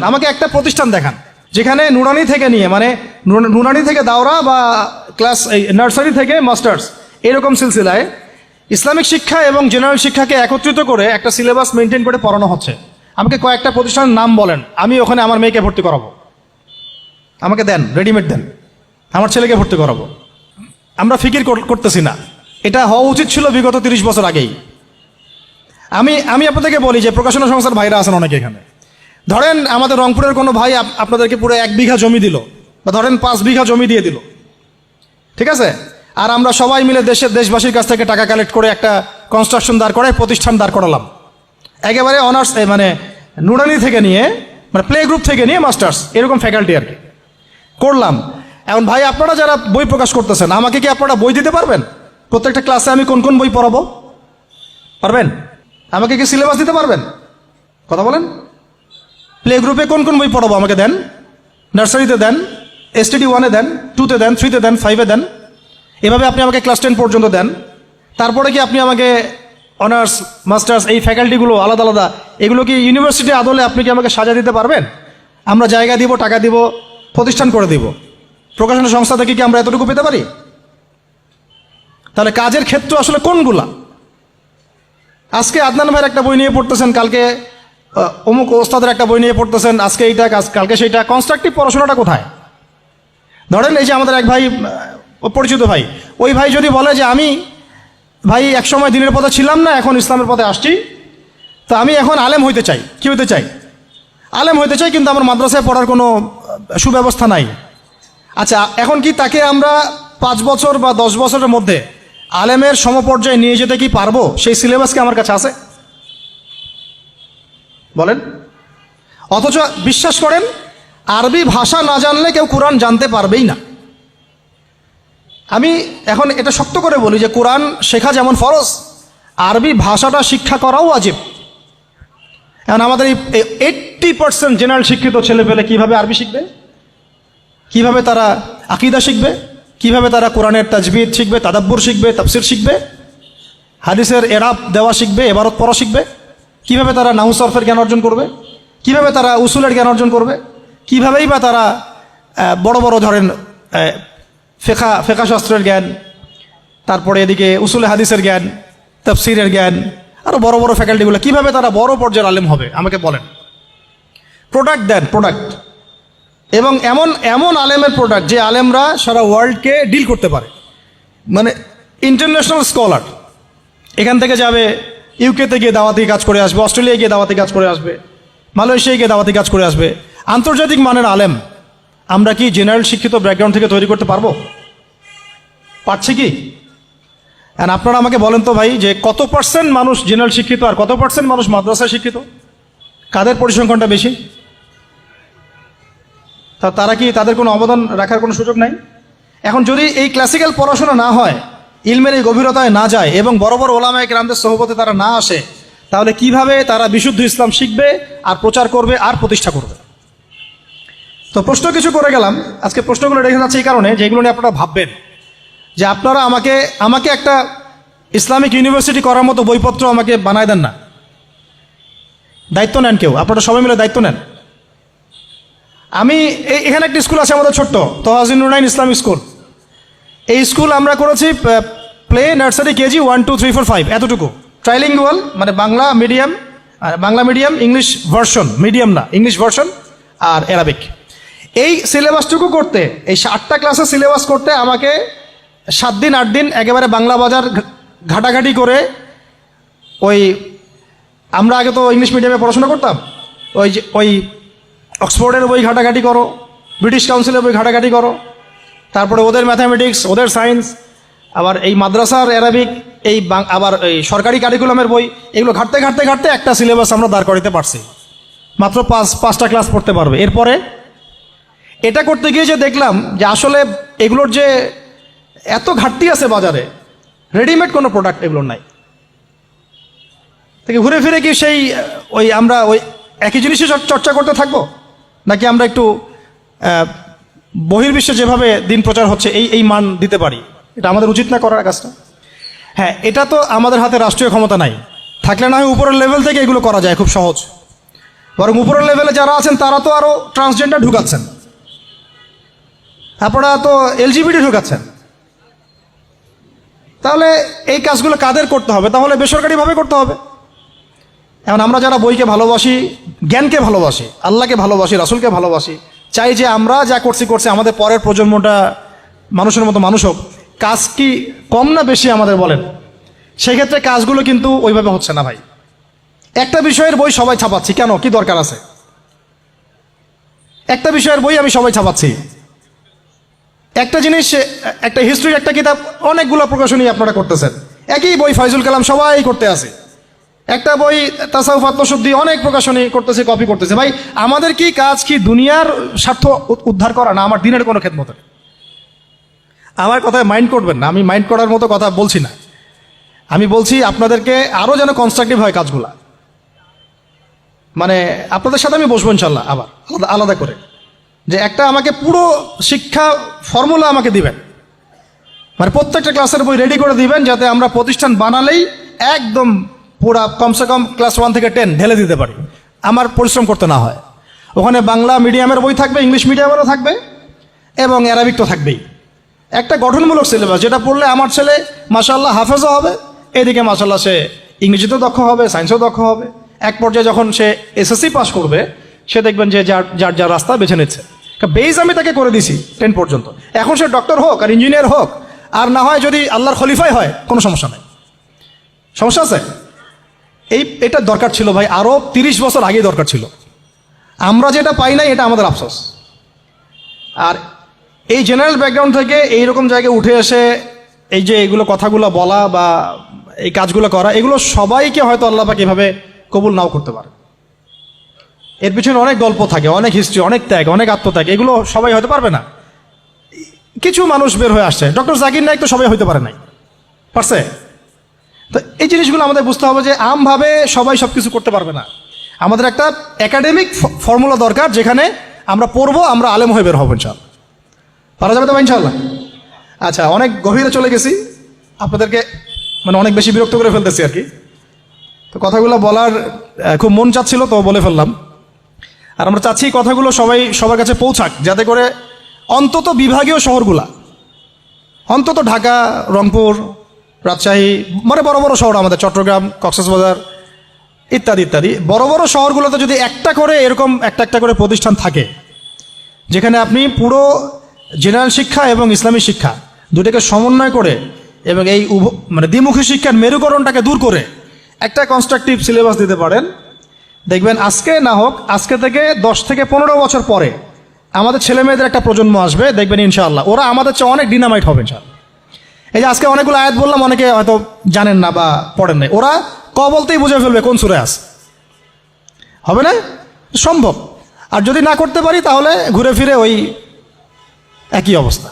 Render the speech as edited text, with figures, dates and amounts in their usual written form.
আমাকে একটা প্রতিষ্ঠান দেখান যেখানে নুরানি থেকে নিয়ে মানে নুরানি থেকে দাওরা বা ক্লাস নার্সারি থেকে মাস্টার্স এরকম সিলসিলায় ইসলামিক শিক্ষা এবং জেনারেল শিক্ষাকে একত্রিত করে একটা সিলেবাস মেনটেন করে পড়ানো হচ্ছে। আমাকে কয়েকটা প্রতিষ্ঠানের নাম বলেন, আমি ওখানে আমার মেয়েকে ভর্তি করাবো। আমাকে দেন, রেডিমেড দেন, আমার ছেলেকে ভর্তি করাবো। আমরা ফিকির করতেছি না, এটা হওয়া উচিত ছিল বিগত 30 বছর আগেই। আমি আপনাদেরকে বলি যে প্রকাশনা সংস্থার ভাইরা আছেন অনেকে এখানে। ধরেন আমাদের রংপুরের কোনো ভাই আপনাদেরকে পুরো 1 বিঘা জমি দিল, বা ধরেন 5 বিঘা জমি দিয়ে দিল, ঠিক আছে? আর আমরা সবাই মিলে দেশবাসীর কাছ থেকে টাকা কালেক্ট করে একটা কনস্ট্রাকশন দাঁড় করায় প্রতিষ্ঠান দাঁড় করালাম, একেবারে অনার্স মানে নুরানি থেকে নিয়ে মানে প্লে গ্রুপ থেকে নিয়ে মাস্টার্স এরকম ফ্যাকাল্টি আর কি করলাম। এখন ভাই আপনারা যারা বই প্রকাশ করতেছেন, আমাকে কি আপনারা বই দিতে পারবেন? প্রত্যেকটা ক্লাসে আমি কোন কোন বই পড়াবো পারবেন? আমাকে কি সিলেবাস দিতে পারবেন? কথা বলেন। প্লে গ্রুপে কোন কোন বই পড়াবো আমাকে দেন, নার্সারিতে দেন, STD 1-এ দেন, 2-তে দেন, 3-তে দেন, 5-এ দেন, এভাবে আপনি আমাকে ক্লাস 10 পর্যন্ত দেন। তারপরে কি আপনি আমাকে অনার্স মাস্টার্স এই ফ্যাকাল্টিগুলো আলাদা আলাদা এগুলো কি ইউনিভার্সিটি আদলে আপনি কি আমাকে সাজা দিতে পারবেন? আমরা জায়গা দিব, টাকা দিব, প্রতিষ্ঠান করে দিব। প্রকাশনা সংস্থা থেকে কি আমরা এতটুকু পেতে পারি? তাহলে কাজের ক্ষেত্র আসলে কোনগুলা? আজকে আদনান ভাইয়ের একটা বই নিয়ে পড়তেছেন, কালকে অমুক ওস্তাদের একটা বই নিয়ে পড়তেছেন, আজকে এইটা কালকে সেইটা। কনস্ট্রাকটিভ পড়াশোনাটা কোথায়? ধরেন এই যে আমাদের এক ভাই পরিচিত ভাই, ওই ভাই যদি বলে যে আমি ভাই একসময় দিনের পথে ছিলাম না, এখন ইসলামের পথে আসছি, তো আমি এখন আলেম হইতে চাই। কি হইতে চাই? আলেম হইতে চাই, কিন্তু আমার মাদ্রাসায় পড়ার কোনো সুব্যবস্থা নাই। আচ্ছা, এখন কি তাকে আমরা 5 বছর বা 10 বছরের মধ্যে আলেমের সমপর্যায়ে নিয়ে যেতে কি পারবো? সেই সিলেবাস কি আমার কাছে আছে? বলেন। অথচ বিশ্বাস করেন, আরবি ভাষা না জানলে কেউ কোরআন জানতে পারবেই না। আমি এখন এটা শক্ত করে বলি যে কোরআন শেখা যেমন ফরজ, আরবি ভাষাটা শিক্ষা করাও ওয়াজিব। এখন আমাদের এই 80% জেনারেল শিক্ষিত ছেলে পেলে কীভাবে আরবি শিখবে? কিভাবে তারা আকীদা শিখবে? কিভাবে তারা কোরআনের তাজবিদ শিখবে, তাদাব্বুর শিখবে, তাফসির শিখবে, হাদিসের এরাব দেওয়া শিখবে, এবারত পড়া শিখবে? কিভাবে তারা নাহু সরফের জ্ঞান অর্জন করবে? কিভাবে তারা উসুলের জ্ঞান অর্জন করবে? কিভাবেই বা তারা বড় বড় ধরেন ফেকা শাস্ত্রের জ্ঞান, তারপরে এদিকে উসুলে হাদিসের জ্ঞান, তাফসিরের জ্ঞান, আরও বড় বড় ফ্যাকাল্টিগুলো, কিভাবে তারা বড় পর্যায়ের আলেম হবে? আমাকে বলেন। প্রোডাক্ট দেন, প্রোডাক্ট, এবং এমন এমন আলেমের প্রোডাক্ট যে আলেমরা সারা ওয়ার্ল্ডকে ডিল করতে পারে, মানে ইন্টারন্যাশনাল স্কলার। এখান থেকে যাবে ইউকেতে গিয়ে দাওয়াতি কাজ করে আসবে, অস্ট্রেলিয়ায় গিয়ে দাওয়াতি কাজ করে আসবে, মালয়েশিয়ায় গিয়ে দাওয়াতি কাজ করে আসবে। আন্তর্জাতিক মানের আলেম আমরা কি জেনারেল শিক্ষিত ব্যাকগ্রাউন্ড থেকে তৈরি করতে পারবো? পারছি কি? আর আপনারা আমাকে বলেন তো ভাই, যে কত % মানুষ জেনারেল শিক্ষিত আর কত % মানুষ মাদ্রাসায় শিক্ষিত? কাদের পরিসংখ্যানটা বেশি? তারা কি, তাদের কোনো অবদান রাখার কোনো সুযোগ নাই? এখন যদি এই ক্লাসিক্যাল পড়াশোনা না হয়, ইলমের এই গভীরতায় না যায়, এবং বড় বড় ওলামায়ে কেরামদের সোহবতে তারা না আসে, তাহলে কিভাবে তারা বিশুদ্ধ ইসলাম শিখবে আর প্রচার করবে আর প্রতিষ্ঠা করবে? তো প্রশ্ন কিছু করে গেলাম। আজকে প্রশ্নগুলো রেখে যাচ্ছে এই কারণে যে এগুলো নিয়ে আপনারা ভাববেন, যে আপনারা আমাকে একটা ইসলামিক ইউনিভার্সিটি করার মতো বইপত্র আমাকে বানায় দেন না। দায়িত্ব নেন কেউ, আপনারা সবাই মিলে দায়িত্ব নেন। আমি এখানে একটা স্কুল আছে আমাদের ছোট্ট, তহাজিন নুরাইন ইসলামিক স্কুল। এই স্কুল আমরা করেছি প্লে, নার্সারি, কেজি 1, 2, 3, 4, 5 এতটুকু। ট্রাইলিঙ্গুয়াল, মানে Bangla medium, English version, medium না, ইংলিশ ভার্সন আর অ্যারাবিক। এই সিলেবাসটুকু করতে, এই 8টা ক্লাসের সিলেবাস করতে আমাকে 7 দিন 8 দিন একেবারে বাংলা বাজার ঘাটাঘাটি করে, ওই আমরা আগে তো ইংলিশ মিডিয়ামে পড়াশোনা করতাম, ওই অক্সফোর্ডের বই ঘাটাঘাটি করো, ব্রিটিশ কাউন্সিলের বই ঘাটাঘাটি করো, তারপরে ওদের ম্যাথামেটিক্স, ওদের সায়েন্স, আবার এই মাদ্রাসার অ্যারাবিক, আবার এই সরকারি কারিকুলামের বই, এগুলো ঘাটতে ঘাটতে ঘাটতে একটা সিলেবাস আমরা দাঁড় করাতে পারছি। মাত্র 5টা ক্লাস পড়তে পারবে। এরপরে এটা করতে গিয়ে যে দেখলাম যে আসলে এগুলোর যে এত ঘাটতি আছে বাজারে, রেডিমেড কোনো প্রোডাক্ট এগুলোর নাই। থেকে ঘুরে ফিরে কি সেই আমরা একই জিনিসই চর্চা করতে থাকবো, নাকি আমরা একটু বহির্বিশ্বে যেভাবে দিন প্রচার হচ্ছে এই মান দিতে পারি? এটা আমাদের উচিত না করার কাজটা? হ্যাঁ, এটা তো আমাদের হাতে রাষ্ট্রীয় ক্ষমতা নাই, থাকলে না হয় উপরের লেভেল থেকে এগুলো করা যায়, খুব সহজ। বরং উপরের লেভেলে যারা আছেন তারা তো আরও ট্রান্সজেন্ডার ঢুকাচ্ছেন, আপনারা তো এলজিবিটি ঢুকাচ্ছেন। তাহলে এই কাজগুলো কাদের করতে হবে? তাহলে বেসরকারিভাবে করতে হবে। এখন আমরা যারা বইকে ভালোবাসি, জ্ঞানকে ভালোবাসি, আল্লাহকে ভালোবাসি, রাসূলকে ভালোবাসি, চাই যে আমরা যা করছি আমাদের পরের প্রজন্মটা মানুষের মতো মানুষ হোক। কাজ কি কম না বেশি আমাদের বলেন? সেক্ষেত্রে কাজগুলো কিন্তু ওইভাবে হচ্ছে না ভাই। একটা বিষয়ের বই সবাই ছাপাচ্ছি, কেন? কি দরকার আছে? একটা বিষয়ের বই আমি সবাই ছাপাচ্ছি। একটা জিনিস, একটা হিস্ট্রির একটা কিতাব অনেকগুলো প্রকাশনী আপনারা করতেছেন, একই বই ফাইজুল কালাম সবাই করতে আছে। একটা বই তাসাউফ আত্মশুদ্ধি অনেক প্রকাশনী করতেছে, কপি করতেছে। ভাই আমাদের কি কাজ কি দুনিয়ার স্বার্থ উদ্ধার করা, না আমার দিনের কোনো খেদমত? আমার কথায় মাইন্ড করবেন না, আমি মাইন্ড করার মতো কথা বলছি না। আমি বলছি আপনাদেরকে আরও যেন কনস্ট্রাকটিভ হয় কাজগুলা। মানে আপনাদের সাথে আমি বসবো ইনশাল্লাহ আবার আলাদা আলাদা করে, যে একটা আমাকে পুরো শিক্ষা ফর্মুলা আমাকে দিবেন, মানে প্রত্যেকটা ক্লাসের বই রেডি করে দিবেন, যাতে আমরা প্রতিষ্ঠান বানালেই একদম পুরা কমসে কম ক্লাস 1 থেকে 10 ঢেলে দিতে পারি, আমার পরিশ্রম করতে না হয়। ওখানে বাংলা মিডিয়ামের বই থাকবে, ইংলিশ মিডিয়ামেরও থাকবে, এবং অ্যারাবিক তো থাকবেই। একটা গঠনমূলক সিলেবাস, যেটা পড়লে আমার ছেলে মাশাআল্লাহ হাফেজও হবে, এদিকে মাশাআল্লাহ সে ইংরেজিতেও দক্ষ হবে, সায়েন্সেও দক্ষ হবে। এক পর্যায়ে যখন সে এসএসসি পাস করবে, সে দেখবেন যে যার রাস্তা বেছে নিচ্ছে। বেজ আমি তাকে করে দিছি 10 পর্যন্ত। এখন সে ডক্টর হোক আর ইঞ্জিনিয়ার হোক, আর না হয় যদি আল্লাহর খলিফাই হয়, কোনো সমস্যা নেই। সমস্যা আছে? এটা দরকার ছিল ভাই, আরও 30 বছর আগেই দরকার ছিল। আমরা যেটা পাই নাই, এটা আমাদের আফসোস। আর এই জেনারেল ব্যাকগ্রাউন্ড থেকে এইরকম জায়গায় উঠে এসে এই যে এগুলো কথাগুলো বলা বা এই কাজগুলো করা, এগুলো সবাইকে হয়তো আল্লাহ পাক এভাবে কবুল নাও করতে পারে। এর পিছনে অনেক গল্প থাকে, অনেক হিস্ট্রি, অনেক ত্যাগ, অনেক আত্মত্যাগ, এগুলো সবাই হতে পারবে না। কিছু মানুষ বের হয়ে আসছে, ডক্টর জাকির নাইক তো সবাই হইতে পারে নাই, পারছে? তো এই জিনিসগুলো আমাদের বুঝতে হবে যে আমভাবে সবাই সব কিছু করতে পারবে না। আমাদের একটা একাডেমিক ফর্মুলা দরকার, যেখানে আমরা পড়বো, আমরা আলেম হয়ে বের হবো ইনশাআল্লাহ। পারা যাবে তো ইনশাআল্লাহ? আচ্ছা, অনেক গভীরে চলে গেছি, আপনাদেরকে মানে অনেক বেশি বিরক্ত করে ফেলতেছি আর কি। তো কথাগুলো বলার খুব মন চাচ্ছিল, তো বলে ফেললাম। আর আমরা চাচ্ছি কথাগুলো সবার কাছে পৌঁছাক, যাতে করে অন্তত বিভাগীয় শহরগুলা, অন্তত ঢাকা, রংপুর, রাজশাহী, মানে বড় বড় শহর আমাদের, চট্টগ্রাম, কক্সবাজার ইত্যাদি ইত্যাদি বড় বড় শহরগুলোতে যদি একটা করে এরকম একটা করে প্রতিষ্ঠান থাকে, যেখানে আপনি পুরো জেনারেল শিক্ষা এবং ইসলামী শিক্ষা দুটোকে সমন্বয় করে এবং এই মানে দ্বিমুখী শিক্ষার মেরুকরণটাকে দূর করে একটা কনস্ট্রাকটিভ সিলেবাস দিতে পারেন, দেখবেন আজকে না হোক, আজকে থেকে 10 থেকে 15 বছর পরে আমাদের ছেলে মেয়েদের একটা প্রজন্ম আসবে, দেখবেন ইনশাআল্লাহ ওরা আমাদের চেয়ে অনেক ডিনামাইট হবে ইনশাআল্লাহ। এই যে আজকে অনেকগুলো আয়াত বললাম, অনেকে হয়তো জানেন না বা পড়েন নাই, ওরা বলতেই বুঝে ফেলবে কোন সূরায় আছে। হবে না? সম্ভব। আর যদি না করতে পারি, তাহলে ঘুরে ফিরে ওই একই অবস্থা।